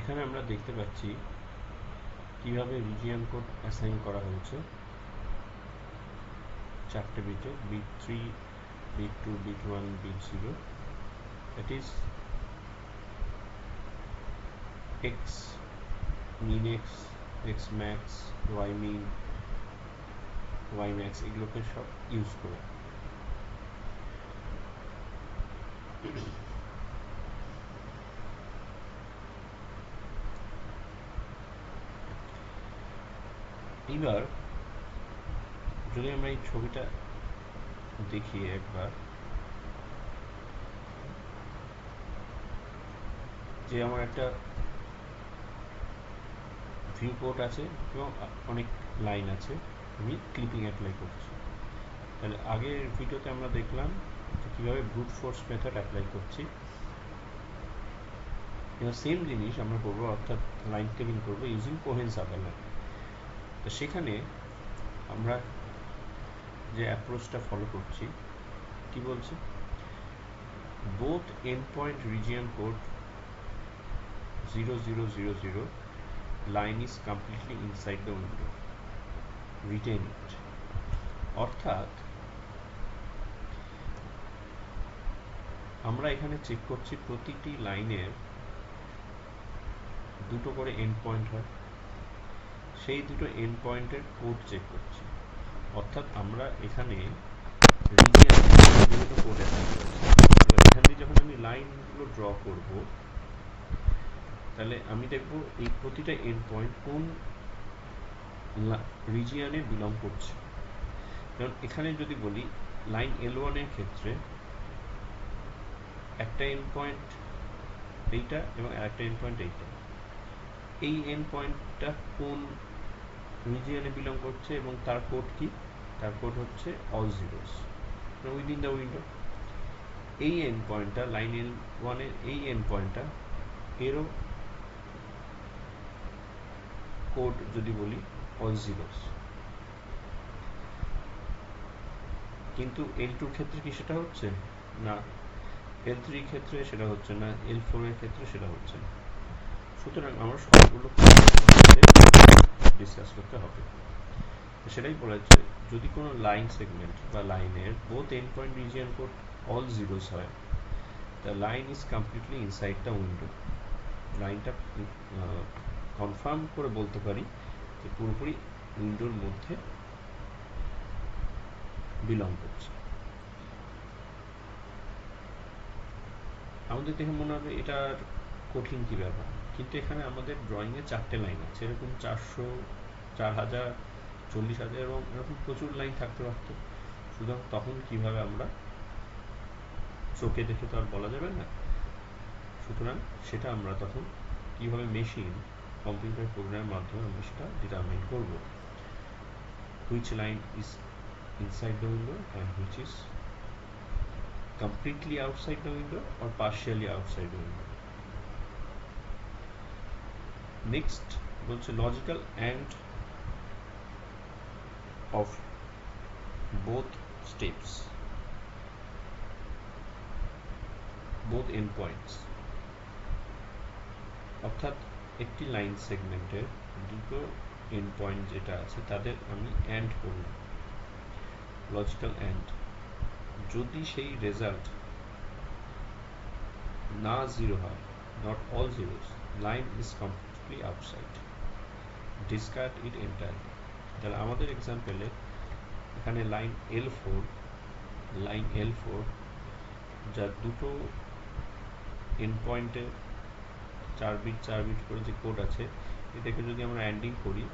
এখানে আমরা দেখতে পাচ্ছি কিভাবে রিজিয়ন কোড অ্যাসাইন করা হয়েছে চারটে বিটে, bit 3, bit 2, bit 1, bit 0. That is x min x, x max, y min, y max এগুলোকে সব ইউজ করে। এবার যদি আমরা এই ছবিটা দেখি একবার, যে আমার একটা ভিউ কোড আছে এবং অনেক লাইন আছে, আমি ক্লিপিং অ্যাপ্লাই করছি। তাহলে আগের ভিডিওতে আমরা দেখলাম যে কীভাবে ব্রুট ফোর্স মেথড অ্যাপ্লাই করছি। এবার সেম জিনিস আমরা করবো, অর্থাৎ লাইন ক্লিপিং করবো ইউজিং কোহেন সাদারল্যান্ড। তো সেখানে আমরা যে অ্যাপ্রোচটা ফলো করছি, কি বলছে, both end point region code 0000 line is completely inside the window, retain it. অর্থাৎ আমরা এখানে চেক করছি প্রতিটি লাইনের দুটো করে এন্ড পয়েন্ট হয়, সেই দুটো এন্ড পয়েন্টের কোড চেক করছি। অর্থাৎ আমরা এখানে রিজিয়ন কোড অ্যাসাইন করছি। এখান থেকে যখন আমি লাইনগুলো ড্র করব, তাহলে আমি দেখব এই প্রতিটা এন্ড পয়েন্ট কোন রিজিয়নে বিলং করছে। যেমন এখানে যদি বলি লাইন L1 এর ক্ষেত্রে একটা এন্ড পয়েন্ট এইটা এবং আরেকটা এন্ড পয়েন্ট এইটা, এই এন্ড পয়েন্টটা কোন রিজিয়নে বিলং করছে এবং তার কোড কি, তার কোড হচ্ছে all zeros within the window. এই এন্ড পয়েন্টটা লাইন L1 এর এই এন্ড পয়েন্টটা, এরও কোড যদি বলি অল জিরোস। কিন্তু L2 এর ক্ষেত্রে কি সেটা হচ্ছে না, L3 এর ক্ষেত্রে সেটা হচ্ছে না, L4 এর ক্ষেত্রে সেটা হচ্ছে না। সুতরাং আমরা সবগুলো ডিসকাস করতে হবে। সেটাই বলেছে, যদি কোনো লাইন সেগমেন্ট বা লাইনের both end point region code all zeros হয়, the line is completely inside the window. লাইনটা কনফার্ম করে বলতে পারি যে পুরোপুরি উইন্ডোর মধ্যে বিলং করছে। আমাদের দেখে মনে হবে এটার কঠিন কি ব্যাপার, কিন্তু এখানে আমাদের ড্রয়িংয়ে চারটে লাইন আছে, এরকম 400, 4000, 40,000 এবং এরকম প্রচুর লাইন থাকতে পারতো। সুতরাং তখন কিভাবে আমরা চোখে দেখে তো আর বলা যাবে না, সুতরাং সেটা আমরা তখন কিভাবে মেশিন কম্পিউটার প্রোগ্রামের মাধ্যমে আমরা সেটা ডিটারমাইন করব, which line is inside the window and which is completely outside the window or partially outside the window. Next বলছে logical and of both steps, both endpoints, অর্থাৎ একটি লাইন সেগমেন্টের দুটো এন্ড পয়েন্ট যেটা আছে তাদের আমি অ্যান্ড করলাম, লজিক্যাল অ্যান্ড। যদি সেই রেজাল্ট না জিরো হয়, not all zeros, line is completely outside, discard it entirely. তাহলে আমাদের এক্সাম্পলে এখানে লাইন L4 যার দুটো এন্ড পয়েন্টে 4 বিট করে যে কোড আছে, এটাকে যদি আমরা অ্যান্ডিং করি,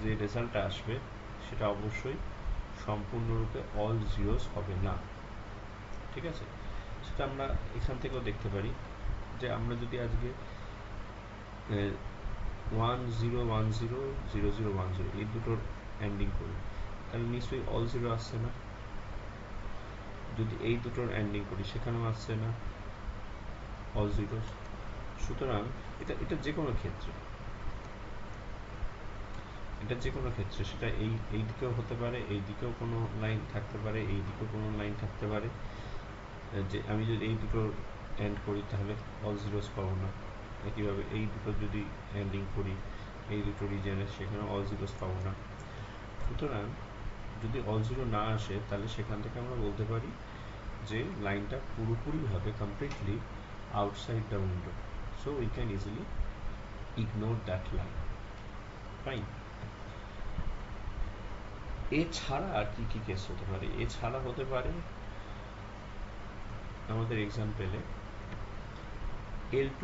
যে রেজাল্টটা আসবে সেটা অবশ্যই সম্পূর্ণরূপে অল জিরোস হবে না। ঠিক আছে, সেটা আমরা এখান থেকেও দেখতে পারি যে আমরা যদি আজকে 10100010 এই দুটোর অ্যান্ডিং করি, তাহলে নিশ্চয়ই অল জিরো আসছে না। যদি এই দুটোর অ্যান্ডিং করি, সেখানেও আসছে না অল জিরোস। সুতরাং এটা যে কোনো ক্ষেত্রে সেটা এই দিকেও হতে পারে, এই দিকেও কোনো লাইন থাকতে পারে, এই দিকেও কোনো লাইন থাকতে পারে। যে আমি যদি এই দুটো এন্ড করি তাহলে অল জিরোস পাবো না, একইভাবে এই দুটো যদি লিঙ্ক করি এই দুটো রিজিয়নের, সেখানে অল জিরোস পাবো না। সুতরাং যদি অল জিরো না আসে তাহলে সেখান থেকে আমরা বলতে পারি যে লাইনটা পুরোপুরিভাবে completely outside the window, so we can easily ignore that line. Fine. এছাড়া আর কি কি কেস হতে পারে? এছাড়া হতে পারে আমাদের এক্সাম্পলে L2,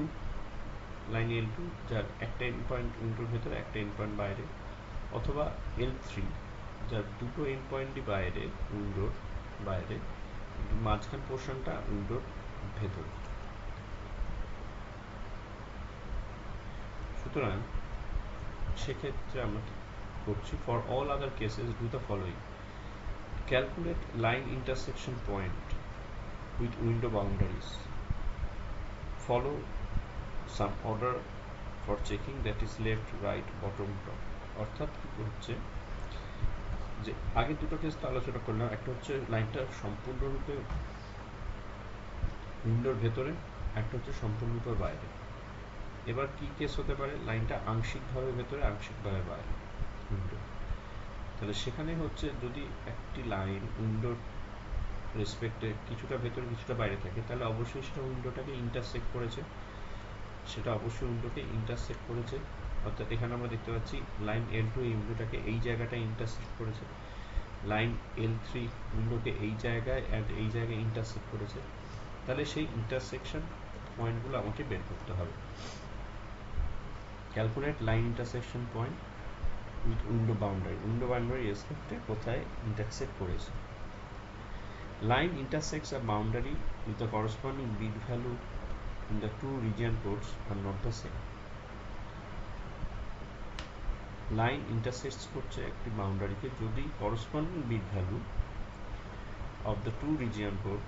লাইন L2 যার একটা এন্ড পয়েন্ট উইন্ডোর ভেতরে একটা এন্ড পয়েন্ট বাইরে, অথবা L3 যার দুটো এন্ড পয়েন্টই বাইরে, উইন্ডোর বাইরে, মাঝখান পোর্শনটা উইন্ডোর ভেতর। সুতরাং সেক্ষেত্রে আমরা কি করছি? For all other cases do the following: calculate line intersection point with window boundaries, follow some order for checking, that is left, right, bottom, top। অর্থাৎ কি হচ্ছে যে আগে দুটো কেস তো আলোচনা করলাম, একটা হচ্ছে লাইনটা সম্পূর্ণরূপে উইন্ডোর ভেতরে, একটা হচ্ছে সম্পূর্ণরূপে বাইরে। এবার কি কেস হতে পারে? লাইনটা আংশিকভাবে ভেতরে, আংশিকভাবে বাইরে উইন্ডো। তাহলে সেখানে হচ্ছে যদি একটি লাইন উইন্ডোর রেসপেক্টে কিছুটা ভেতরে কিছুটা বাইরে থাকে, তাহলে অবশ্যই সেটা উইন্ডোটাকে ইন্টারসেক্ট করেছে, সেটা অবশ্যই উইন্ডোকে ইন্টারসেক্ট করেছে। অর্থাৎ এখানে আমরা দেখতে পাচ্ছি লাইন L2 এই উইন্ডোটাকে এই জায়গাটায় ইন্টারসেক্ট করেছে, লাইন L3 উইন্ডোকে এই জায়গায় অ্যান্ড এই জায়গায় ইন্টারসেক্ট করেছে। তাহলে সেই ইন্টারসেকশন পয়েন্টগুলো আমাকে বের করতে হবে। Calculate line intersection point with window boundary, window boundary রেসপেক্টে কোথায় ইন্টারসেক্ট করেছে। Line intersects a boundary with the corresponding bit value in the two region codes are not the same. Line intersects করছে একটি বাউন্ডারিকে যদি corresponding bit value of the two region code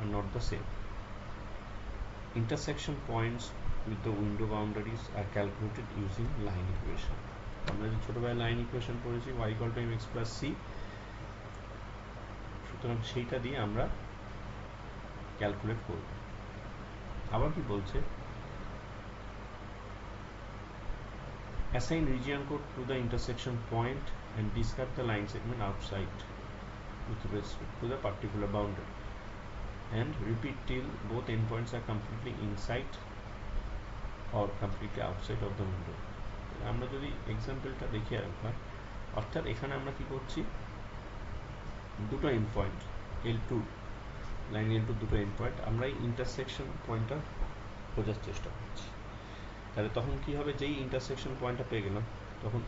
are not the same. Intersection points with the window boundaries are calculated using line equation. আমরা যে ছোটবেলায় line equation পড়েছি y = mx + c, সুতরাং সেইটা দিয়ে আমরা ক্যালকুলেট করব। আবার কি বলছে? Assign region code to the intersection point and discard the line segment outside with respect to the particular boundary, and repeat till both endpoints are completely inside or completely outside of the window. আমরা যদি এক্সাম্পলটা দেখি একবার, অর্থাৎ এখানে আমরা কি করছি, দুটো end point L2, line L2 দুটো এন্ড পয়েন্ট, আমরা এই ইন্টারসেকশন পয়েন্টটা খোঁজার চেষ্টা করছি। তাহলে তখন কি হবে? যেই ইন্টারসেকশন পয়েন্টটা পেয়ে গেলাম, তখন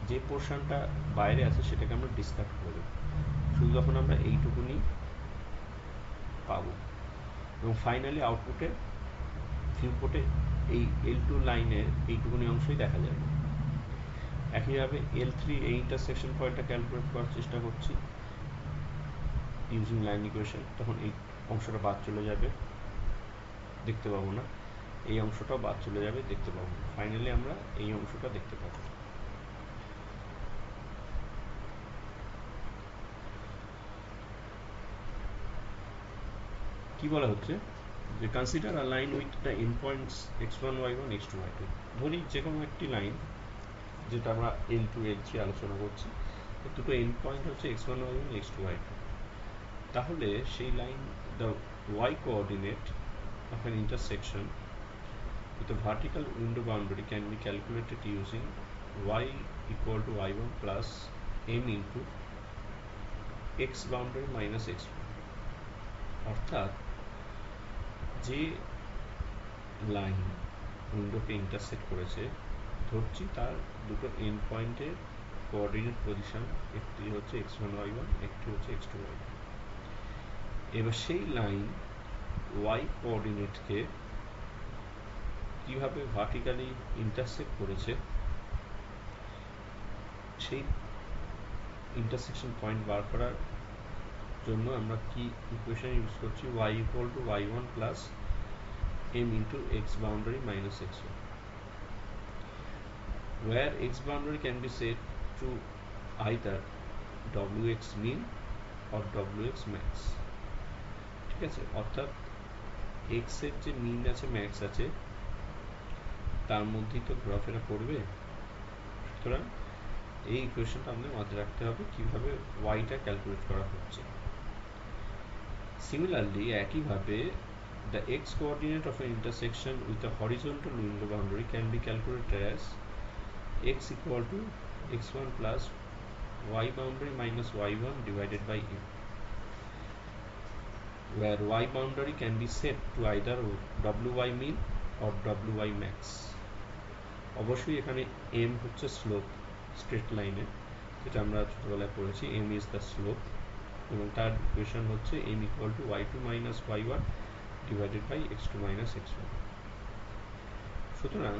যে পোর্শনটা বাইরে আছে সেটাকে আমরা ডিসকার্ড করে দেবো, শুধু তখন আমরা এইটুকুনি পাবো, এবং ফাইনালি আউটপুটে ভিউপোর্টে এই L2 লাইনের এইটুকুনি অংশই দেখা যাবে। একইভাবে L3 এই ইন্টারসেকশন পয়েন্টটা ক্যালকুলেট করার চেষ্টা করছি ইউজিং লাইন ইকুয়েশন, তখন এই অংশটা বাদ চলে যাবে, দেখতে পাবো না, এই অংশটাও বাদ চলে যাবে, দেখতে পাবো না, ফাইনালি আমরা এই অংশটা দেখতে পাবো। কি বলা হচ্ছে যে consider a line with the end points x1 y1 x2 y2। ধরি যে কোনো একটি লাইন, যেটা আমরা L2 L3 আলোচনা করছি, দুটো এন্ড পয়েন্ট হচ্ছে x1 y1 x2 y2। তাহলে সেই line, the y coordinate of an intersection with a vertical window boundary can be calculated using y = y1 plus m into x boundary minus x1। অর্থাৎ যে line উইন্ডোকে intersect করেছে, ধরছি তার দুটো and পয়েন্টের coordinate position, একটি হচ্ছে x1 y1, একটি হচ্ছে x2 y2। এবার সেই লাইন y কোঅর্ডিনেটকে কিভাবে ভার্টিক্যালি ইন্টারসেক্ট করেছে, সেই ইন্টারসেকশন পয়েন্ট বার করার জন্য আমরা কি ইকুয়েশন ইউজ করছি? y = y1 plus m into x boundary minus x1, where x boundary can be set to either wx min or wx max। ঠিক আছে, অর্থাৎ x এর যে মিন আছে ম্যাক্স আছে, তার মধ্যেই তো ঘোরাফেরা করবে। সুতরাং এই ইকুয়েশনটা আমাদের মাথায় রাখতে হবে কিভাবে ওয়াইটা ক্যালকুলেট করা হচ্ছে। সিমিলারলি একইভাবে the x coordinate of an intersection with a horizontal window boundary can be calculated as x equal to x1 plus y boundary minus y1 divided by m, where y boundary can be set to either wy min or wy max. অবশ্যই এখানে m হচ্ছে slope straight লাইনের, যেটা আমরা ছোটবেলায় পড়েছি, m is the slope, এবং তার ইকুয়েশন হচ্ছে m equal to y2 minus y1 divided by x2 minus x1. সুতরাং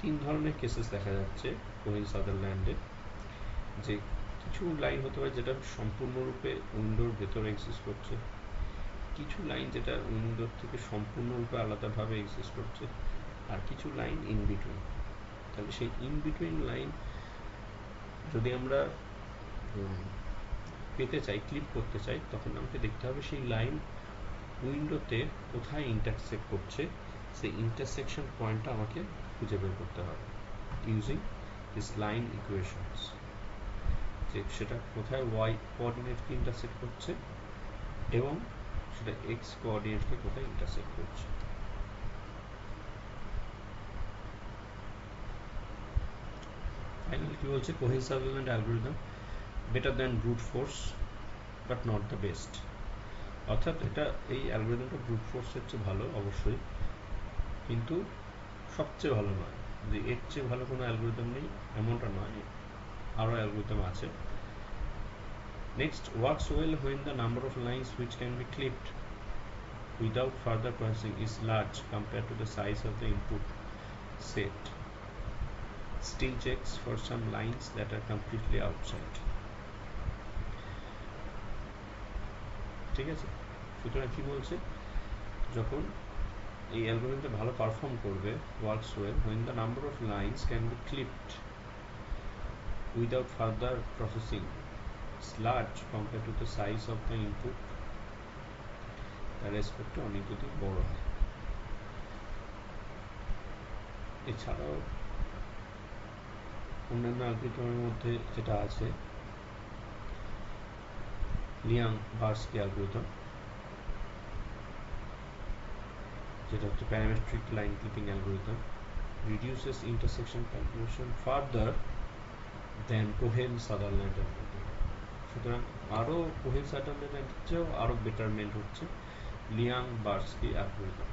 তিন ধরনের কেসেস দেখা যাচ্ছে কোহেন সাদারল্যান্ডে, যে কিছু লাইন হতে পারে যেটা সম্পূর্ণরূপে উইন্ডোর ভেতরে এক্সিস্ট করছে, কিছু লাইন যেটা উইন্ডোর থেকে সম্পূর্ণরূপে আলাদাভাবে এক্সিস্ট করছে, আর কিছু লাইন ইন বিটুইন। তাহলে সেই ইন বিটুইন লাইন যদি আমরা পেতে চাই, ক্লিপ করতে চাই, তখন আমাকে দেখতে হবে সেই লাইন উইন্ডোতে কোথায় ইন্টারসেক্ট করছে, সেই ইন্টারসেকশন পয়েন্টটা আমাকে খুঁজে বের করতে হবে ইউজিং দিস লাইন ইকুয়েশনস, যে সেটা কোথায় ওয়াই কোঅর্ডিনেটকে ইন্টারসেক্ট করছে এবং সেটা এক্স কোঅর্ডিনেটকে কোথায় ইন্টারসেক্ট করছে। ফাইনালি কি বলছে, Cohen Sutherland algorithm better than brute force but not the best. অর্থাৎ এটা এই অ্যালগরিদমটা ব্রুট ফোর্সের চেয়ে ভালো অবশ্যই, কিন্তু সবচেয়ে ভালো নয়, যে এর চেয়ে ভালো কোনো অ্যালগরিদম নেই এমনটা নয়, আরও অ্যালগরিদম আছে। Next, works well when the number of lines which can be clipped without further processing is large compared to the size of the input set. Still checks for some lines that are completely outside. ঠিক আছে, সুতরাং কি বলছে, যখন এই অ্যালগরিদমটা ভালো perform করবে, works well when the number of lines can be clipped without further processing is large compared to the size of the input, তার রেসপেক্টে অনেক যদি বড় হয়। এছাড়াও অন্যান্য অ্যালগরিদমের মধ্যে যেটা আছে লিয়াং বার্স্কি অ্যালগরিদম, যেটা হচ্ছে parametric line clipping algorithm, reduces intersection calculation further than Cohen Sutherland algorithm. সুতরাং আরও কোহেন সাদারল্যান্ডের চেয়েও আরও বেটারমেন্ট হচ্ছে লিয়াং বার্স্কি অ্যালগরিদম।